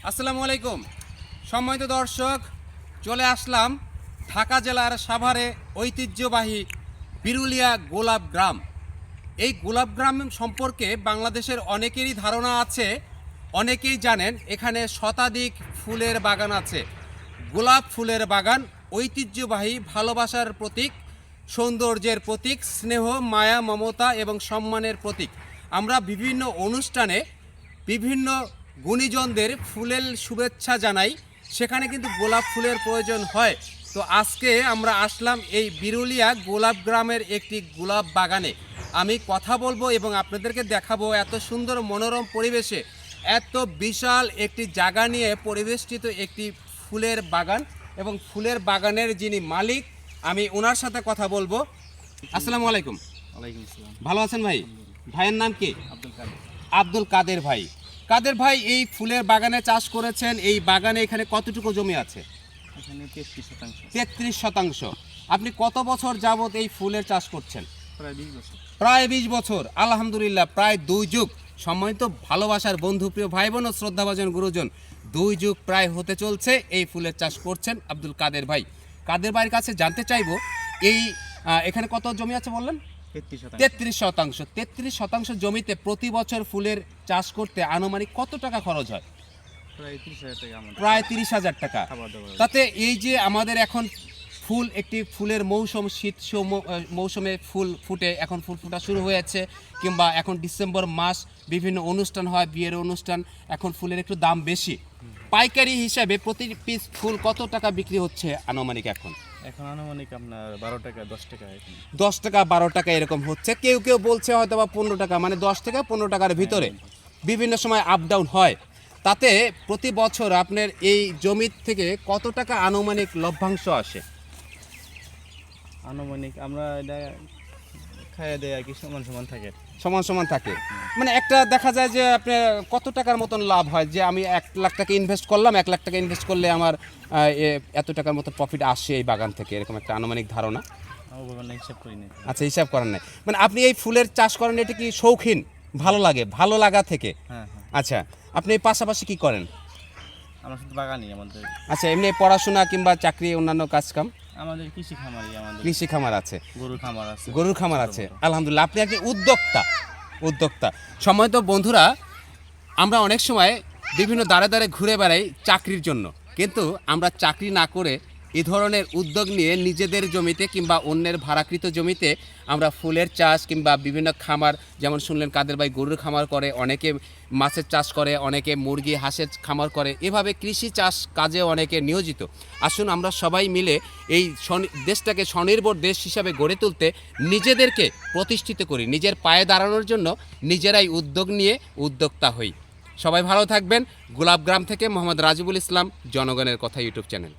আসসালামু আলাইকুম সম্মানিত দর্শক, চলে আসলাম ঢাকা জেলার সাভারে ঐতিহ্যবাহী বিরুলিয়া গোলাপ গ্রাম। এই গোলাপ গ্রাম সম্পর্কে বাংলাদেশের অনেকেরই ধারণা আছে, অনেকেই জানেন এখানে শতাধিক ফুলের বাগান আছে। গোলাপ ফুলের বাগান ঐতিহ্যবাহী ভালোবাসার প্রতীক, সৌন্দর্যের প্রতীক, স্নেহ, মায়া, মমতা এবং সম্মানের প্রতীক। আমরা বিভিন্ন অনুষ্ঠানে বিভিন্ন গুণীজনদের ফুলের শুভেচ্ছা জানাই, সেখানে কিন্তু গোলাপ ফুলের প্রয়োজন হয়। তো আজকে আমরা আসলাম এই বিরুলিয়া গোলাপ গ্রামের একটি গোলাপ বাগানে। আমি কথা বলবো এবং আপনাদেরকে দেখাবো এত সুন্দর মনোরম পরিবেশে এত বিশাল একটি জায়গা নিয়ে পরিবেষ্টিত একটি ফুলের বাগান, এবং ফুলের বাগানের যিনি মালিক আমি ওনার সাথে কথা বলবো। আসসালামু আলাইকুম। ওয়ালাইকুম আসসালাম। ভালো আছেন ভাই? ভাইয়ের নাম কি? আব্দুল কাদের। আব্দুল কাদের ভাই। কাদের ভাই, এই ফুলের বাগানে চাষ করেছেন, এই বাগানে এখানে কতটুকু জমি আছে? এখানে 33%। 33%। আপনি কত বছর যাবত এই ফুলের চাষ করছেন? প্রায় 20 বছর। প্রায় 20 বছর। আলহামদুলিল্লাহ, প্রায় 2 যুগ। সম্মানিত ভালোবাসার বন্ধু, প্রিয় ভাই বোন ও শ্রদ্ধাভাজন গুরুজন, 2 যুগ প্রায় হতে চলছে এই ফুলের চাষ করছেন আব্দুল কাদের ভাই। কাদের ভাইয়ের কাছে জানতে চাইবো, এই এখানে কত জমি আছে বললেন? 33%। 33% জমিতে প্রতি বছর ফুলের চাষ করতে আনুমানিক কত টাকা খরচ হয়? প্রায় 30,000 টাকা। প্রায় 30,000 টাকা। খাবার দাবার। তাতে এই যে আমাদের এখন ফুল, একটি ফুলের মৌসুম, শীত মৌসুমে ফুল ফুটে, এখন ফুল ফোটা শুরু হয়েছে, কিংবা এখন ডিসেম্বর মাস বিভিন্ন অনুষ্ঠান হয়, বিয়ের অনুষ্ঠান, এখন ফুলের একটু দাম বেশি। পাইকারি হিসাবে প্রতি পিস ফুল কত টাকা বিক্রি হচ্ছে আনুমানিক এখন? এখন আনুমানিক আপনার 12 টাকা 10 টাকা। এখন 10 টাকা 12 টাকা এরকম হচ্ছে। কেউ কেউ বলছে হয়তো বা 15 টাকা, মানে 10 টাকা 15 টাকার ভিতরে বিভিন্ন সময় আপ ডাউন হয়। তাতে প্রতি বছর আপনার এই জমি থেকে কত টাকা আনুমানিক লভ্যাংশ আসে? আনুমানিক আমরা এটা খাইয়ে দেয় আর কি, সমান সমান থাকে। সমান সমান থাকে, মানে একটা দেখা যায় যে আপনার কত টাকার মতন লাভ হয়, যে আমি 1 লাখ টাকা ইনভেস্ট করলাম, 1 লাখ টাকা ইনভেস্ট করলে আমার এত টাকার মতো প্রফিট আসে এই বাগান থেকে, এরকম একটা আনুমানিক ধারণা? আমার হিসাব করি না। আচ্ছা, হিসাব করেন নাই, মানে আপনি এই ফুলের চাষ করেন এটা কি শৌখিন, ভালো লাগে, ভালো লাগা থেকে? হ্যাঁ। আচ্ছা, আপনি এই পাশাপাশি কি করেন? আমরা শুধু বাগানই আমাদের। আচ্ছা, এমনি পড়াশোনা কিংবা চাকরি, অন্যান্য কাজকাম? আমাদের কৃষি খামারই। আমাদের কৃষি খামার আছে, গরুর খামার আছে। গরুর খামার আছে। আলহামদুলিল্লাহ, আপনি একটি উদ্যোক্তা। সম্মানিত বন্ধুরা, আমরা অনেক সময় বিভিন্ন দ্বারে দ্বারে ঘুরে বেড়াই চাকরির জন্য, কিন্তু আমরা চাকরি না করে এই ধরনের উদ্যোগ নিয়ে নিজেদের জমিতে কিংবা অন্যের ভাড়াকৃত জমিতে আমরা ফুলের চাষ কিংবা বিভিন্ন খামার, যেমন শুনলেন কাদের ভাই গরুর খামার করে, অনেকে মাছের চাষ করে, অনেকে মুরগি হাঁসের খামার করে, এভাবে কৃষি চাষ কাজে অনেকে নিয়োজিত। আসুন আমরা সবাই মিলে এই দেশটাকে স্বনির্ভর দেশ হিসাবে গড়ে তুলতে নিজেদেরকে প্রতিষ্ঠিত করি, নিজের পায়ে দাঁড়ানোর জন্য নিজেরাই উদ্যোগ নিয়ে উদ্যোক্তা হই। সবাই ভালো থাকবেন। গোলাপ গ্রাম থেকে মোহাম্মদ রাজিবুল ইসলাম, জনগণের কথা ইউটিউব চ্যানেল।